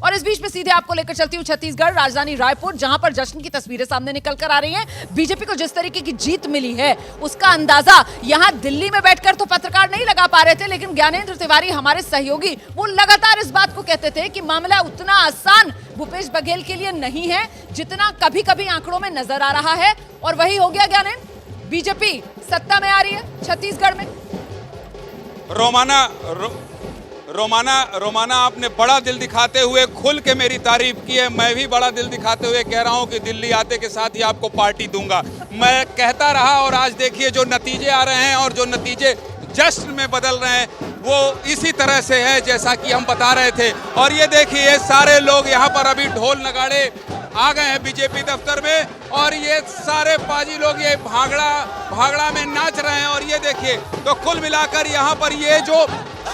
और इस बीच में सीधे आपको लेकर चलती हूँ छत्तीसगढ़, राजधानी रायपुर, जहां पर जश्न की तस्वीरें सामने निकल कर आ रही हैं। बीजेपी को जिस तरीके की जीत मिली है उसका अंदाजा यहां दिल्ली में बैठकर तो पत्रकार नहीं लगा पा रहे थे, लेकिन ज्ञानेंद्र तिवारी हमारे सहयोगी वो लगातार इस बात को कहते थे कि मामला उतना आसान भूपेश बघेल के लिए नहीं है जितना कभी कभी आंकड़ों में नजर आ रहा है। और वही हो गया ज्ञानेंद्र, बीजेपी सत्ता में आ रही है छत्तीसगढ़ में। रोमाना आपने बड़ा दिल दिखाते हुए खुल के मेरी तारीफ की है। मैं भी बड़ा दिल दिखाते हुए कह रहा हूं कि दिल्ली आते के साथ ही आपको पार्टी दूंगा। मैं कहता रहा और आज देखिए जो नतीजे आ रहे हैं और जो नतीजे जश्न में बदल रहे हैं वो इसी तरह से है जैसा कि हम बता रहे थे। और ये देखिए सारे लोग यहाँ पर अभी ढोल नगाड़े आ गए हैं बीजेपी दफ्तर में और ये सारे पाजी लोग ये भागड़ा में नाच रहे हैं। और ये देखिए तो कुल मिलाकर यहाँ पर ये जो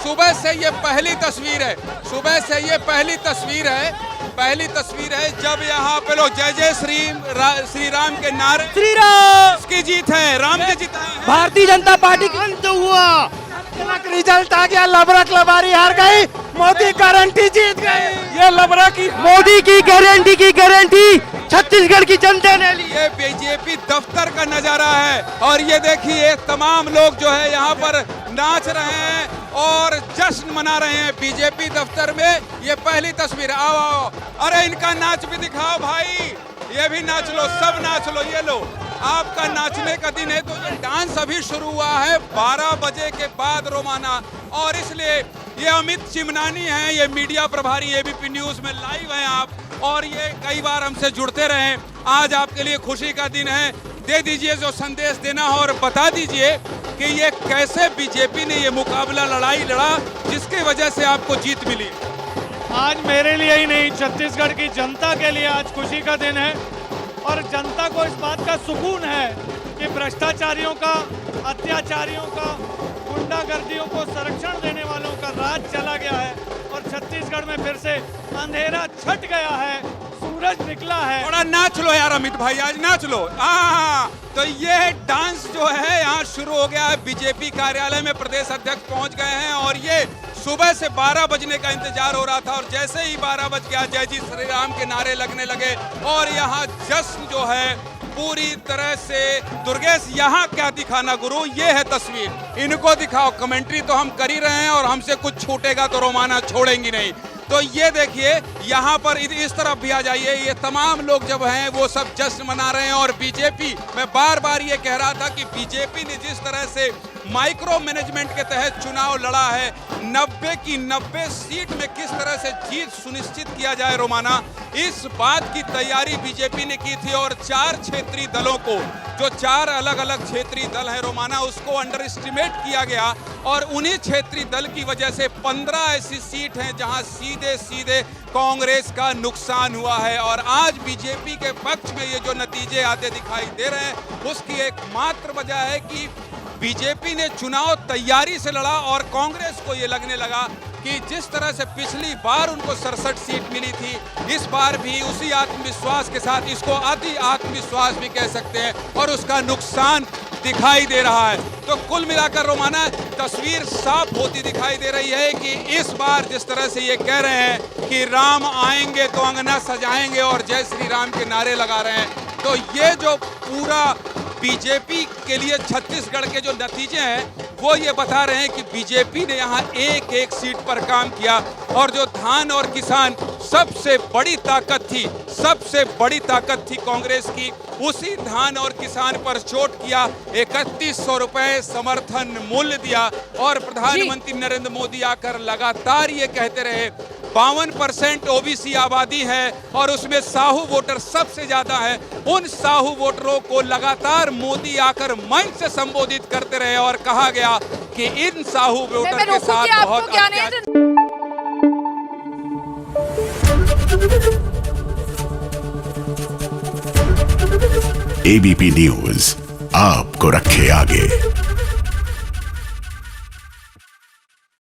सुबह से ये पहली तस्वीर है जब यहाँ पे लोग जय जय श्री राम के नारे, श्री राम की जीत है, राम की जीत है। भारतीय जनता पार्टी का अंत हुआ, रिजल्ट आ गया, लबरक लबारी हार गई, मोदी गारंटी जीत गई। ये लबरक मोदी की गारंटी छत्तीसगढ़ की जनता ने ली। ये बीजेपी दफ्तर का नजारा है और ये देखिए तमाम लोग जो है यहाँ पर नाच रहे हैं और जश्न मना रहे हैं बीजेपी दफ्तर में। ये पहली तस्वीर, आओ अरे इनका नाच भी दिखाओ भाई, ये भी नाच लो, सब नाच लो, ये लो आपका नाचने का दिन है। तो ये डांस अभी शुरू हुआ है 12 बजे के बाद रोमाना, और इसलिए ये अमित चिमनानी हैं, ये मीडिया प्रभारी एबीपी न्यूज में लाइव हैं आप, और ये कई बार हमसे जुड़ते रहे। आज आपके लिए खुशी का दिन है, दे दीजिए जो संदेश देना हो और बता दीजिए कि ये कैसे बीजेपी ने ये मुकाबला लड़ाई लड़ा जिसकी वजह से आपको जीत मिली। आज मेरे लिए ही नहीं, छत्तीसगढ़ की जनता के लिए आज खुशी का दिन है और जनता को इस बात का सुकून है कि भ्रष्टाचारियों का, अत्याचारियों का, गुंडागर्दियों को संरक्षण देने वालों का राज चला गया है और छत्तीसगढ़ में फिर से अंधेरा छट गया है, सूरज निकला है। थोड़ा नाच लो यार अमित भाई, आज नाच लो। तो ये डांस जो है यहाँ शुरू हो गया है। बीजेपी कार्यालय में प्रदेश अध्यक्ष पहुंच गए हैं और ये सुबह से 12 बजने का इंतजार हो रहा था और जैसे ही 12 बज गया जय जी श्री राम के नारे लगने लगे और यहाँ जश्न जो है पूरी तरह से। दुर्गेश यहाँ क्या दिखाना गुरु, ये है तस्वीर, इनको दिखाओ। कमेंट्री तो हम कर ही रहे हैं और हमसे कुछ छूटेगा तो रोमाना छोड़ेंगी नहीं। तो ये देखिए यहाँ पर इस तरफ भी आ जाइए, ये तमाम लोग जब हैं वो सब जश्न मना रहे हैं। और बीजेपी, मैं बार बार ये कह रहा था कि बीजेपी ने जिस तरह से माइक्रो मैनेजमेंट के तहत चुनाव लड़ा है, 90 की 90 सीट में किस तरह से जीत सुनिश्चित किया जाए रोमाना, इस बात की तैयारी बीजेपी ने की थी। और 4 क्षेत्रीय दलों को, जो 4 अलग अलग क्षेत्रीय दल है रोमाना, उसको अंडर एस्टिमेट किया गया और उन्हीं क्षेत्रीय दल की वजह से 15 ऐसी सीट हैं जहां सीधे कांग्रेस का नुकसान हुआ है। और आज बीजेपी के पक्ष में ये जो नतीजे आते दिखाई दे रहे हैं उसकी एकमात्र वजह है कि बीजेपी ने चुनाव तैयारी से लड़ा और कांग्रेस को ये लगने लगा कि जिस तरह से पिछली बार उनको 67 सीट मिली थी, इस बार भी उसी आत्मविश्वास के साथ, इसको अति आत्मविश्वास भी कह सकते हैं, और उसका नुकसान दिखाई दे रहा है। तो कुल मिलाकर रोमाना तस्वीर साफ होती दिखाई दे रही है कि इस बार जिस तरह से ये कह रहे हैं कि राम आएंगे तो अंगना सजाएंगे और जय श्री राम के नारे लगा रहे हैं, तो ये जो पूरा बीजेपी के लिए छत्तीसगढ़ के जो नतीजे हैं वो ये बता रहे हैं कि बीजेपी ने यहाँ एक सीट पर काम किया। और जो धान और किसान सबसे बड़ी ताकत थी कांग्रेस की, उसी धान और किसान पर चोट किया, 3100 रुपए समर्थन मूल्य दिया। और प्रधानमंत्री नरेंद्र मोदी आकर लगातार ये कहते रहे 52% ओबीसी आबादी है और उसमें साहू वोटर सबसे ज्यादा है। उन साहू वोटरों को लगातार मोदी आकर मंच से संबोधित करते रहे और कहा गया कि इन साहू वोटर के साथ बहुत एबीपी न्यूज आपको रखे आगे।